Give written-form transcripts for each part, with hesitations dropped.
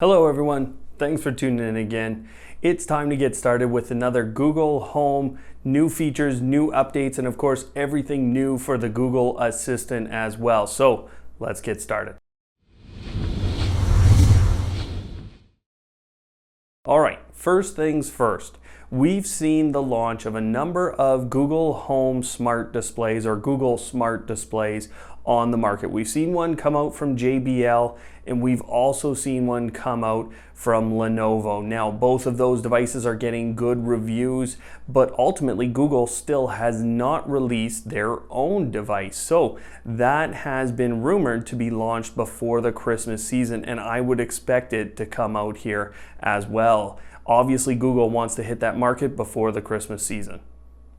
Hello everyone, thanks for tuning in again. It's time to get started with another Google Home, new features, new updates, and of course everything new for the Google Assistant as well. So let's get started. All right, first things first. We've seen the launch of a number of Google Home smart displays or Google smart displays on the market. We've seen one come out from JBL and we've also seen one come out from Lenovo. Now, both of those devices are getting good reviews, but ultimately Google still has not released their own device. So that has been rumored to be launched before the Christmas season, and I would expect it to come out here as well. Obviously, Google wants to hit that market before the Christmas season.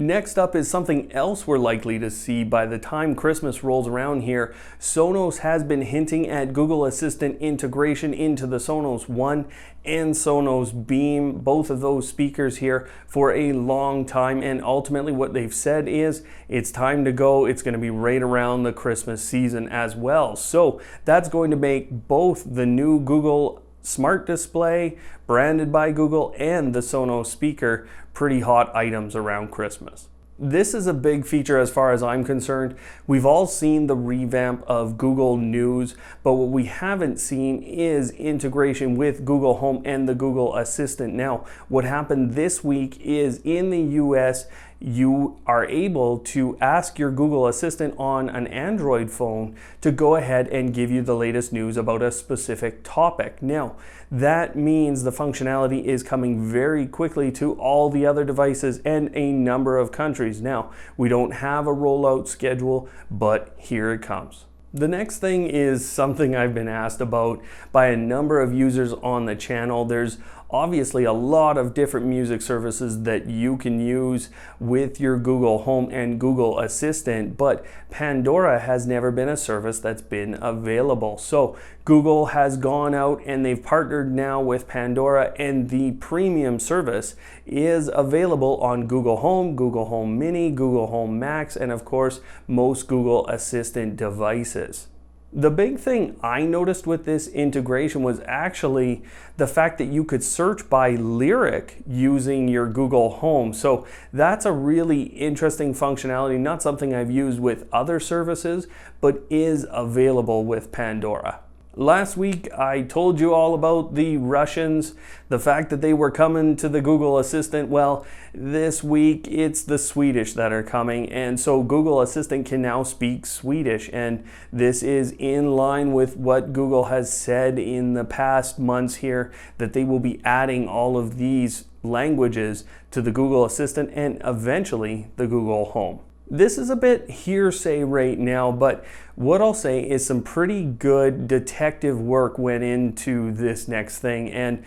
Next up is something else we're likely to see by the time Christmas rolls around here. Sonos has been hinting at Google Assistant integration into the Sonos One and Sonos Beam, both of those speakers here, for a long time, and ultimately what they've said is it's time to go. It's going to be right around the Christmas season as well. So that's going to make both the new Google Smart Display branded by Google and the Sonos speaker pretty hot items around Christmas. This is a big feature as far as I'm concerned. We've all seen the revamp of Google News, but what we haven't seen is integration with Google Home and the Google Assistant. Now, what happened this week is in the US, you are able to ask your Google Assistant on an Android phone to go ahead and give you the latest news about a specific topic. Now, that means the functionality is coming very quickly to all the other devices and a number of countries. Now, we don't have a rollout schedule, but here it comes. The next thing is something I've been asked about by a number of users on the channel. There's obviously a lot of different music services that you can use with your Google Home and Google Assistant, but Pandora has never been a service that's been available. So Google has gone out and they've partnered now with Pandora, and the premium service is available on Google Home Mini, Google Home Max, and of course most Google Assistant devices. The big thing I noticed with this integration was actually the fact that you could search by lyric using your Google Home. So that's a really interesting functionality, not something I've used with other services, but is available with Pandora. Last week, I told you all about the Russians, the fact that they were coming to the Google Assistant. Well, this week, it's the Swedish that are coming, and so Google Assistant can now speak Swedish, and this is in line with what Google has said in the past months here, that they will be adding all of these languages to the Google Assistant and eventually the Google Home. This is a bit hearsay right now, but what I'll say is some pretty good detective work went into this next thing, and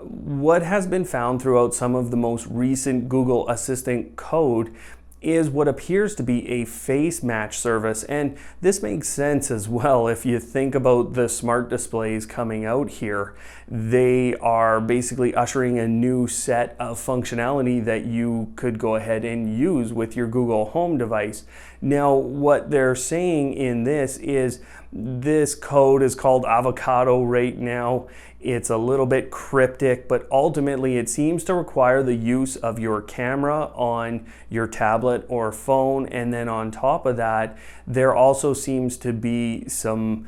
what has been found throughout some of the most recent Google Assistant code is what appears to be a Facematch service, and this makes sense as well if you think about the smart displays coming out here. They are basically ushering a new set of functionality that you could go ahead and use with your Google Home device. Now, what they're saying in this is this code is called Avocado right now. It's a little bit cryptic, but ultimately it seems to require the use of your camera on your tablet or phone, and then on top of that, there also seems to be some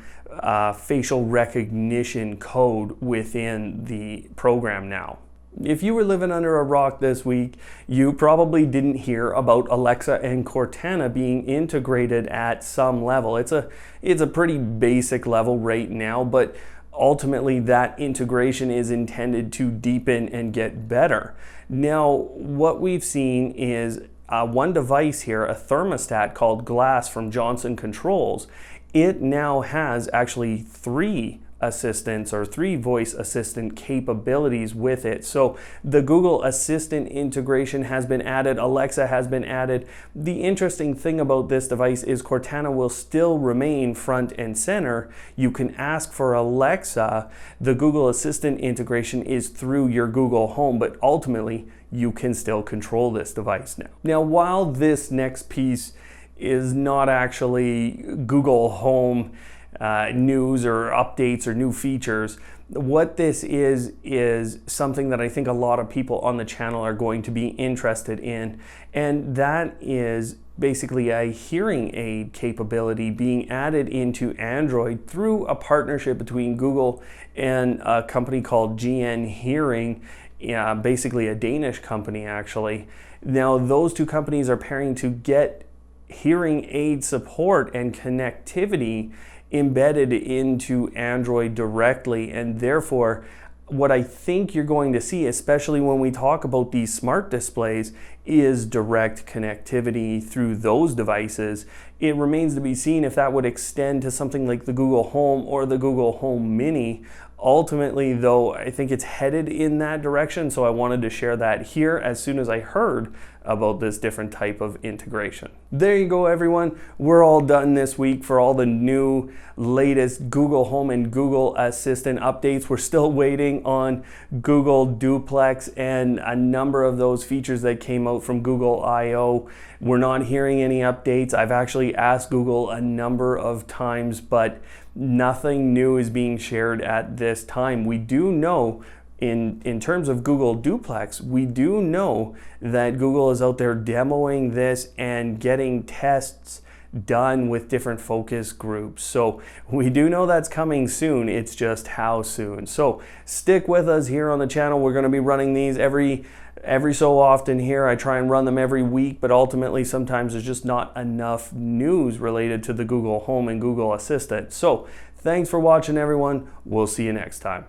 facial recognition code within the program now. If you were living under a rock this week, you probably didn't hear about Alexa and Cortana being integrated at some level. It's a pretty basic level right now, but ultimately that integration is intended to deepen and get better. Now, what we've seen is one device here, a thermostat called Glass from Johnson Controls. It now has actually three assistants or three voice assistant capabilities with it. So the Google Assistant integration has been added, Alexa has been added. The interesting thing about this device is Cortana will still remain front and center. You can ask for Alexa. The Google Assistant integration is through your Google Home, but ultimately you can still control this device now. Now, while this next piece is not actually Google Home news or updates or new features. What this is something that I think a lot of people on the channel are going to be interested in, and that is basically a hearing aid capability being added into Android through a partnership between Google and a company called GN Hearing, basically a Danish company actually. Now those two companies are pairing to get hearing aid support and connectivity embedded into Android directly, and therefore what I think you're going to see, especially when we talk about these smart displays, is direct connectivity through those devices. It remains to be seen if that would extend to something like the Google Home or the Google Home Mini. Ultimately, though, I think it's headed in that direction, so I wanted to share that here as soon as I heard about this different type of integration. There you go, everyone. We're all done this week for all the new latest Google Home and Google Assistant updates. We're still waiting on Google Duplex and a number of those features that came out from Google I/O. We're not hearing any updates. I've actually asked Google a number of times, but nothing new is being shared at this time. We do know in terms of Google Duplex, we do know that Google is out there demoing this and getting tests done with different focus groups. So we do know that's coming soon. It's just how soon. So stick with us here on the channel. We're going to be running these every so often here. I try and run them every week, but ultimately sometimes there's just not enough news related to the Google Home and Google Assistant. So thanks for watching, everyone. We'll see you next time.